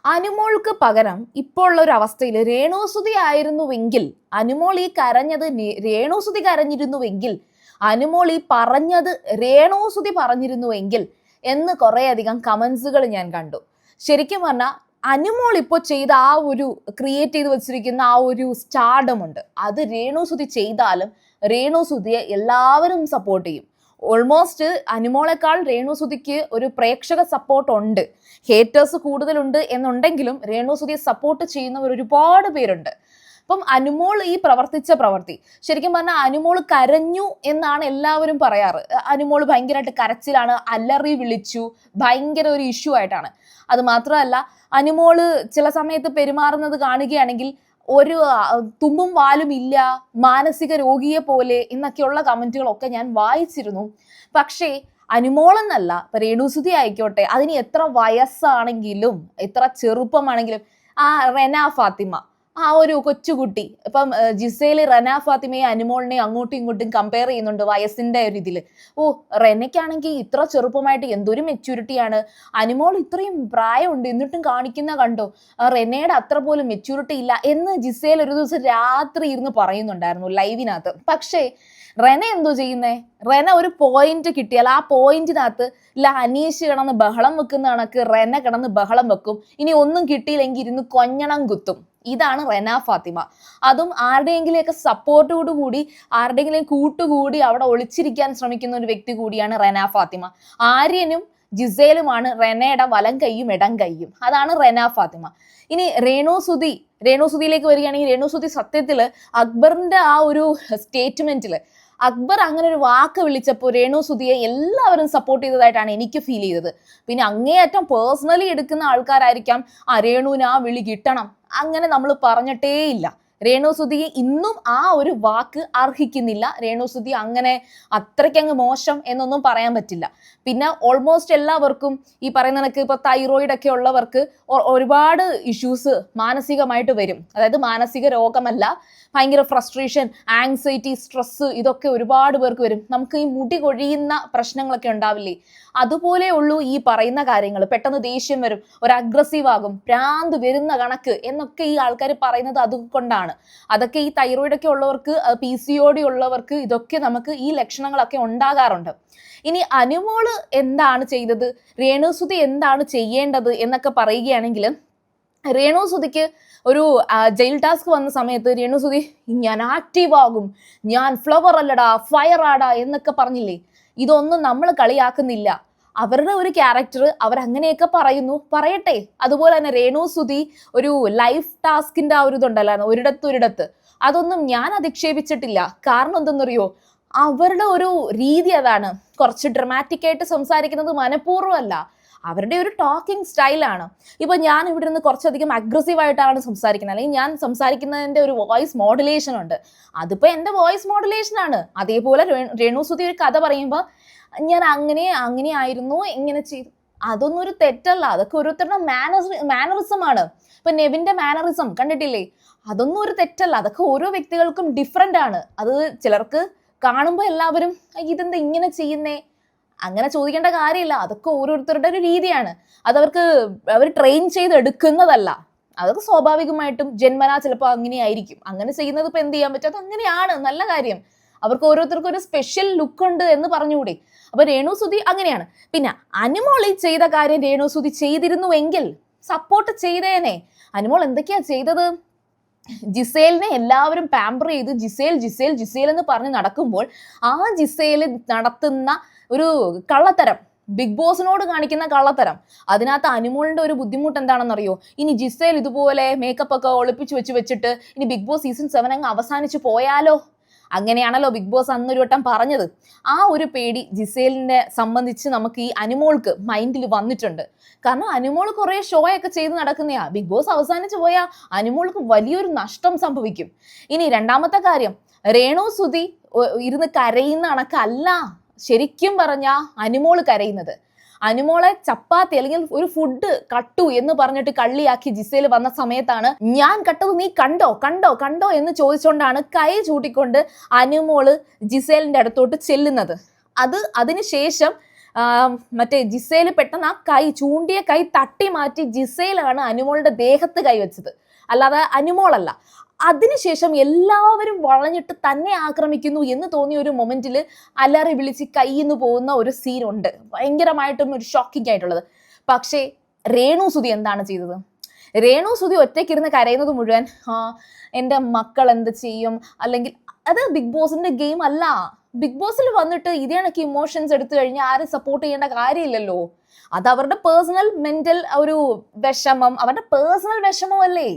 അനുമോൾക്ക് പകരം ഇപ്പോൾ ഉള്ള ഒരു അവസ്ഥയിൽ രേണുസുതി ആയിരുന്നുവെങ്കിൽ, അനുമോൾ ഈ കരഞ്ഞത് രേണുസുതി കരഞ്ഞിരുന്നുവെങ്കിൽ, അനുമോൾ ഈ പറഞ്ഞത് രേണുസുതി പറഞ്ഞിരുന്നുവെങ്കിൽ എന്ന് കുറേയധികം കമന്റ്സുകൾ ഞാൻ കണ്ടു. ശരിക്കും പറഞ്ഞാൽ അനുമോൾ ഇപ്പോൾ ചെയ്ത ആ ഒരു ക്രിയേറ്റ് ചെയ്ത് വെച്ചിരിക്കുന്ന ആ ഒരു സ്റ്റാർഡം ഉണ്ട്, അത് രേണുസുതി ചെയ്താലും രേണുസുതിയെ എല്ലാവരും സപ്പോർട്ട് ചെയ്യും. ഓൾമോസ്റ്റ് അനുമോളെക്കാൾ രേണുസുതിക്ക് ഒരു പ്രേക്ഷക സപ്പോർട്ട് ഉണ്ട്. ഹേറ്റേഴ്സ് കൂടുതലുണ്ട് എന്നുണ്ടെങ്കിലും രേണുസുതിയെ സപ്പോർട്ട് ചെയ്യുന്നവർ ഒരുപാട് പേരുണ്ട്. അപ്പം അനുമോൾ ഈ പ്രവർത്തിച്ച പ്രവൃത്തി, ശരിക്കും പറഞ്ഞാൽ അനുമോൾ കരഞ്ഞു എന്നാണ് എല്ലാവരും പറയാറ്. അനുമോൾ ഭയങ്കരമായിട്ട് കരച്ചിലാണ്, അലറി വിളിച്ചു, ഭയങ്കര ഒരു ഇഷ്യൂ ആയിട്ടാണ്. അത് മാത്രമല്ല, അനുമോള് ചില സമയത്ത് പെരുമാറുന്നത് കാണുകയാണെങ്കിൽ ഒരു തുമ്പും വാലും ഇല്ല, മാനസിക രോഗിയെ പോലെ എന്നൊക്കെയുള്ള കമന്റുകളൊക്കെ ഞാൻ വായിച്ചിരുന്നു. പക്ഷേ അനുമോളെന്നല്ല, ഇപ്പൊ രേണുസുതി ആയിക്കോട്ടെ, അതിന് എത്ര വയസ്സാണെങ്കിലും എത്ര ചെറുപ്പമാണെങ്കിലും, ആ റെന ഫാത്തിമ, ആ ഒരു കൊച്ചുകുട്ടി, ഇപ്പം ജിസേല് റെന ഫാത്തിമയെ അനുമോളിനെയും അങ്ങോട്ടും ഇങ്ങോട്ടും കമ്പയർ ചെയ്യുന്നുണ്ട് വയസ്സിന്റെ ഒരു ഇതില്. ഓ, റെനയ്ക്കാണെങ്കിൽ ഇത്ര ചെറുപ്പമായിട്ട് എന്തൊരു മെച്യൂരിറ്റിയാണ്, അനുമോൾ ഇത്രയും പ്രായമുണ്ട് എന്നിട്ടും കാണിക്കുന്ന കണ്ടോ, റെനയുടെ അത്ര പോലും മെച്യൂരിറ്റി ഇല്ല എന്ന് ജിസേൽ ഒരു ദിവസം രാത്രി ഇരുന്ന് പറയുന്നുണ്ടായിരുന്നു ലൈവിനകത്ത്. പക്ഷേ റെന എന്തോ ചെയ്യുന്നേ, റെന ഒരു പോയിന്റ് കിട്ടിയാൽ ആ പോയിന്റിനകത്ത് ഇല്ല അനീഷ് കിടന്ന് ബഹളം വെക്കുന്ന കണക്ക് റെന കിടന്ന് ബഹളം വെക്കും. ഇനി ഒന്നും കിട്ടിയില്ലെങ്കിൽ ഇരുന്ന് കൊഞ്ഞണം കുത്തും. ഇതാണ് റെന ഫാത്തിമ. അതും ആരുടെയെങ്കിലുമൊക്കെ സപ്പോർട്ടോടുകൂടി, ആരുടെയെങ്കിലും കൂട്ടുകൂടി അവിടെ ഒളിച്ചിരിക്കാൻ ശ്രമിക്കുന്ന ഒരു വ്യക്തി കൂടിയാണ് റെന ഫാത്തിമ. ആര്യനും ജിസേലുമാണ് റെനയുടെ വലം കൈയും ഇടം കൈയും. അതാണ് റെന ഫാത്തിമ. ഇനി രേണുസുതിയിലേക്ക് വരികയാണെങ്കിൽ, രേണുസുതി സത്യത്തില് അക്ബറിന്റെ ആ ഒരു സ്റ്റേറ്റ്മെന്റില് അക്ബർ അങ്ങനെ ഒരു വാക്ക് വിളിച്ചപ്പോൾ രേണുസുതിയെ എല്ലാവരും സപ്പോർട്ട് ചെയ്തതായിട്ടാണ് എനിക്ക് ഫീൽ ചെയ്തത്. പിന്നെ അങ്ങേയറ്റം പേഴ്സണലി എടുക്കുന്ന ആൾക്കാരായിരിക്കാം ആ രേണുവിന് ആ വിളി കിട്ടണം അങ്ങനെ നമ്മൾ പറഞ്ഞിട്ടേ ഇല്ല. രേണുസുതിയെ ഇന്നും ആ ഒരു വാക്ക് അർഹിക്കുന്നില്ല. രേണുസുതി അങ്ങനെ അത്രയ്ക്കങ്ങ് മോശം എന്നൊന്നും പറയാൻ പറ്റില്ല. പിന്നെ ഓൾമോസ്റ്റ് എല്ലാവർക്കും ഈ പറയുന്ന കണക്ക് ഇപ്പൊ തൈറോയിഡ് ഒക്കെ ഉള്ളവർക്ക് ഒരുപാട് ഇഷ്യൂസ് മാനസികമായിട്ട് വരും. അതായത് മാനസിക രോഗമല്ല, ഭയങ്കര ഫ്രസ്ട്രേഷൻ, ആങ്സൈറ്റി, സ്ട്രെസ്, ഇതൊക്കെ ഒരുപാട് പേർക്ക് വരും. നമുക്ക് ഈ മുടി കൊഴിയുന്ന പ്രശ്നങ്ങളൊക്കെ ഉണ്ടാവില്ലേ, അതുപോലെ ഉള്ളൂ ഈ പറയുന്ന കാര്യങ്ങൾ. പെട്ടെന്ന് ദേഷ്യം വരും, ഒരു അഗ്രസീവ് ആകും, ഭ്രാന്ത് വരുന്ന കണക്ക് എന്നൊക്കെ ഈ ആൾക്കാർ പറയുന്നത് അതുകൊണ്ടാണ്. അതൊക്കെ ഈ തൈറോയിഡ് ഒക്കെ ഉള്ളവർക്ക്, PCOD ഉള്ളവർക്ക് ഇതൊക്കെ നമുക്ക് ഈ ലക്ഷണങ്ങളൊക്കെ ഉണ്ടാകാറുണ്ട്. ഇനി അനുമോള് എന്താണ് ചെയ്തത്, രേണുസുതി എന്താണ് ചെയ്യേണ്ടത് എന്നൊക്കെ പറയുകയാണെങ്കിൽ, രേണുസുതിക്ക് ഒരു ജയിൽ ടാസ്ക് വന്ന സമയത്ത് രേണുസുതി ഞാൻ ആക്റ്റീവ് ആകും, ഞാൻ ഫ്ലവർ അല്ലടാ ഫയർ ആടാ എന്നൊക്കെ പറഞ്ഞില്ലേ. ഇതൊന്നും നമ്മൾ കളിയാക്കുന്നില്ല. അവരുടെ ഒരു ക്യാരക്ടർ, അവരങ്ങനെയൊക്കെ പറയുന്നു, പറയട്ടെ. അതുപോലെ തന്നെ രേണുസുതി ഒരു ലൈഫ് ടാസ്കിന്റെ ആ ഒരു ഇതുണ്ടല്ലോ, ഒരിടത്ത് അതൊന്നും ഞാൻ അധിക്ഷേപിച്ചിട്ടില്ല. കാരണം എന്തെന്നറിയോ, അവരുടെ ഒരു രീതി അതാണ്. കുറച്ച് ഡ്രമാറ്റിക് ആയിട്ട് സംസാരിക്കുന്നത് മനഃപൂർവ്വമല്ല, അവരുടെ ഒരു ടോക്കിംഗ് സ്റ്റൈലാണ്. ഇപ്പൊ ഞാൻ ഇവിടെ നിന്ന് കുറച്ചധികം അഗ്രസീവ് ആയിട്ടാണ് സംസാരിക്കുന്നത്, അല്ലെങ്കിൽ ഞാൻ സംസാരിക്കുന്നതിന്റെ ഒരു വോയിസ് മോഡുലേഷൻ ഉണ്ട്, അതിപ്പോ എന്റെ വോയിസ് മോഡുലേഷൻ ആണ്. അതേപോലെ രേണുസുതി ഒരു കഥ പറയുമ്പോൾ ഞാൻ അങ്ങനെ ആയിരുന്നു, ഇങ്ങനെ ചെയ്തു, അതൊന്നും ഒരു തെറ്റല്ല. അതൊക്കെ ഓരോരുത്തരുടെ മാനറിസം ആണ്. ഇപ്പൊ നെവിന്റെ മാനറിസം കണ്ടിട്ടില്ലേ, അതൊന്നും ഒരു തെറ്റല്ല. അതൊക്കെ ഓരോ വ്യക്തികൾക്കും ഡിഫറെന്റ് ആണ്. അത് ചിലർക്ക് കാണുമ്പോൾ എല്ലാവരും ഇതെന്താ ഇങ്ങനെ ചെയ്യുന്നേ, അങ്ങനെ ചോദിക്കേണ്ട കാര്യമില്ല. അതൊക്കെ ഓരോരുത്തരുടെ ഒരു രീതിയാണ്. അവർ ട്രെയിൻ ചെയ്തെടുക്കുന്നതല്ല. അതൊക്കെ സ്വാഭാവികമായിട്ടും ജന്മനാ ചിലപ്പോൾ അങ്ങനെയായിരിക്കും. അങ്ങനെ ചെയ്യുന്നത് ഇപ്പൊ എന്ത് ചെയ്യാൻ പറ്റും, അത് അങ്ങനെയാണ്, നല്ല കാര്യം. അവർക്ക് ഓരോരുത്തർക്കും ഒരു സ്പെഷ്യൽ ലുക്ക് ഉണ്ട് എന്ന് പറഞ്ഞുകൂടി. അപ്പൊ രേണുസുതി അങ്ങനെയാണ്. പിന്നെ അനുമോൾ ഈ ചെയ്ത കാര്യം രേണുസുതി ചെയ്തിരുന്നുവെങ്കിൽ സപ്പോർട്ട് ചെയ്തേനെ. അനുമോൾ എന്തൊക്കെയാ ചെയ്തത്, ജിസേലിനെ എല്ലാവരും പാമ്പർ ചെയ്ത് ജിസേൽ എന്ന് പറഞ്ഞ് നടക്കുമ്പോൾ ആ ജിസേൽ നടത്തുന്ന ഒരു കള്ളത്തരം, ബിഗ് ബോസിനോട് കാണിക്കുന്ന കള്ളത്തരം, അതിനകത്ത് അനുമോളിന്റെ ഒരു ബുദ്ധിമുട്ട് എന്താണെന്നറിയോ, ഇനി ജിസേൽ ഇതുപോലെ മേക്കപ്പ് ഒക്കെ ഒളിപ്പിച്ച് വെച്ചിട്ട് ഇനി ബിഗ് ബോസ് സീസൺ 7 അങ്ങ് അവസാനിച്ച് പോയാലോ, അങ്ങനെയാണല്ലോ ബിഗ് ബോസ് അന്നൊരു വട്ടം പറഞ്ഞത്. ആ ഒരു പേടി ജിസേലിനെ സംബന്ധിച്ച് നമുക്ക് ഈ അനുമോൾക്ക് മൈൻഡിൽ വന്നിട്ടുണ്ട്. കാരണം അനുമോൾ കുറെ ഷോ ഒക്കെ ചെയ്ത് നടക്കുന്നയാ, ബിഗ് ബോസ് അവസാനിച്ച് പോയാൽ അനുമോൾക്ക് വലിയൊരു നഷ്ടം സംഭവിക്കും. ഇനി രണ്ടാമത്തെ കാര്യം, രേണുസുതി ഇരുന്ന് കരയുന്ന കണക്കല്ല ശരിക്കും പറഞ്ഞാ അനുമോള് കരയുന്നത്. അനുമോളെ ചപ്പാത്തി അല്ലെങ്കിൽ ഒരു ഫുഡ് കട്ടു എന്ന് പറഞ്ഞിട്ട് കള്ളിയാക്കി ജിസേൽ വന്ന സമയത്താണ് ഞാൻ കട്ടത് നീ കണ്ടോ എന്ന് ചോദിച്ചുകൊണ്ടാണ് കൈ ചൂട്ടിക്കൊണ്ട് അനുമോള് ജിസേലിന്റെ അടുത്തോട്ട് ചെല്ലുന്നത്. അതിനുശേഷം മറ്റേ ജിസേൽ പെട്ടെന്ന് ആ കൈ ചൂണ്ടിയ കൈ തട്ടി മാറ്റി ജിസേലാണ് അനുമോളുടെ ദേഹത്ത് കൈവച്ചത്, അല്ലാതെ അനുമോളല്ല. അതിനുശേഷം എല്ലാവരും വളഞ്ഞിട്ട് തന്നെ ആക്രമിക്കുന്നു എന്ന് തോന്നിയ ഒരു മൊമെന്റിൽ അലറി വിളിച്ച് കയ്യിന്ന് പോകുന്ന ഒരു സീനുണ്ട്, ഭയങ്കരമായിട്ടും ഒരു ഷോക്കിംഗ് ആയിട്ടുള്ളത്. പക്ഷേ രേണു സുധി എന്താണ് ചെയ്തത്? രേണു സുധി ഒറ്റയ്ക്കിരുന്ന് കരയുന്നത് മുഴുവൻ എൻ്റെ മക്കൾ എന്ത് ചെയ്യും, അല്ലെങ്കിൽ അത് ബിഗ് ബോസിന്റെ ഗെയിം അല്ല. ബിഗ് ബോസിൽ വന്നിട്ട് ഇതേ കണക്ക് ഇമോഷൻസ് എടുത്തു കഴിഞ്ഞാൽ ആരും സപ്പോർട്ട് ചെയ്യേണ്ട കാര്യമില്ലല്ലോ. അത് അവരുടെ പേഴ്സണൽ മെന്റൽ ഒരു വിഷമം, അവരുടെ പേഴ്സണൽ വിഷമമല്ലേ.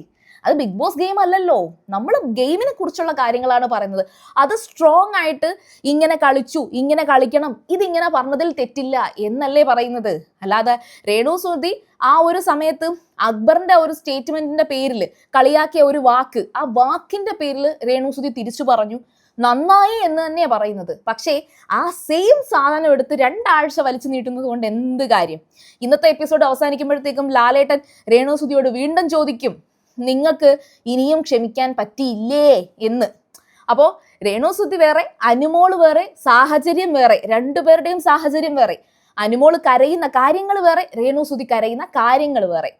അത് ബിഗ് ബോസ് ഗെയിം അല്ലല്ലോ. നമ്മൾ ഗെയിമിനെ കുറിച്ചുള്ള കാര്യങ്ങളാണ് പറയുന്നത്. അത് സ്ട്രോങ് ആയിട്ട് ഇങ്ങനെ കളിച്ചു, ഇങ്ങനെ കളിക്കണം, ഇതിങ്ങനെ പറഞ്ഞതിൽ തെറ്റില്ല എന്നല്ലേ പറയുന്നത്. അല്ലാതെ രേണു സുധി ആ ഒരു സമയത്ത് അക്ബറിന്റെ ഒരു സ്റ്റേറ്റ്മെന്റിന്റെ പേരിൽ കളിയാക്കിയ ഒരു വാക്ക്, ആ വാക്കിന്റെ പേരിൽ രേണു സുധി തിരിച്ചു പറഞ്ഞു, നന്നായി എന്ന് തന്നെയാണ് പറയുന്നത്. പക്ഷേ ആ സെയിം സാധനം എടുത്ത് 2 ആഴ്ച വലിച്ചു നീട്ടുന്നത് കൊണ്ട് എന്ത് കാര്യം? ഇന്നത്തെ എപ്പിസോഡ് അവസാനിക്കുമ്പോഴത്തേക്കും ലാലേട്ടൻ രേണു സുധിയോട് വീണ്ടും ചോദിക്കും, നിങ്ങൾക്ക് ഇനിയും ക്ഷമിക്കാൻ പറ്റിയില്ലേ എന്ന്. അപ്പോൾ രേണു സുധി വേറെ, അനുമോള് വേറെ, സാഹചര്യം വേറെ, രണ്ടുപേരുടെയും സാഹചര്യം വേറെ. അനുമോള് കരയുന്ന കാര്യങ്ങൾ വേറെ, രേണു സുധി കരയുന്ന കാര്യങ്ങൾ വേറെ.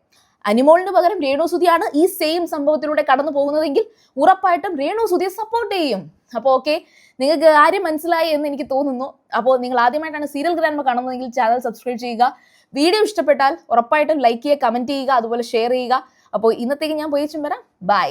അനുമോളിന് പകരം രേണു സുധിയാണ് ഈ സെയിം സംഭവത്തിലൂടെ കടന്നു പോകുന്നതെങ്കിൽ ഉറപ്പായിട്ടും രേണു സുധിയെ സപ്പോർട്ട് ചെയ്യും. അപ്പോൾ ഓക്കെ, നിങ്ങൾക്ക് കാര്യം മനസ്സിലായി എന്ന് എനിക്ക് തോന്നുന്നു. അപ്പോൾ നിങ്ങൾ ആദ്യമായിട്ടാണ് സീരിയൽ ഗ്രാൻഡ്മ കാണുന്നതെങ്കിൽ ചാനൽ സബ്സ്ക്രൈബ് ചെയ്യുക. വീഡിയോ ഇഷ്ടപ്പെട്ടാൽ ഉറപ്പായിട്ടും ലൈക്ക് ചെയ്യുക, കമന്റ് ചെയ്യുക, അതുപോലെ ഷെയർ ചെയ്യുക. അപ്പോൾ ഇന്നത്തേക്ക് ഞാൻ പോയി വരാം. ബൈ.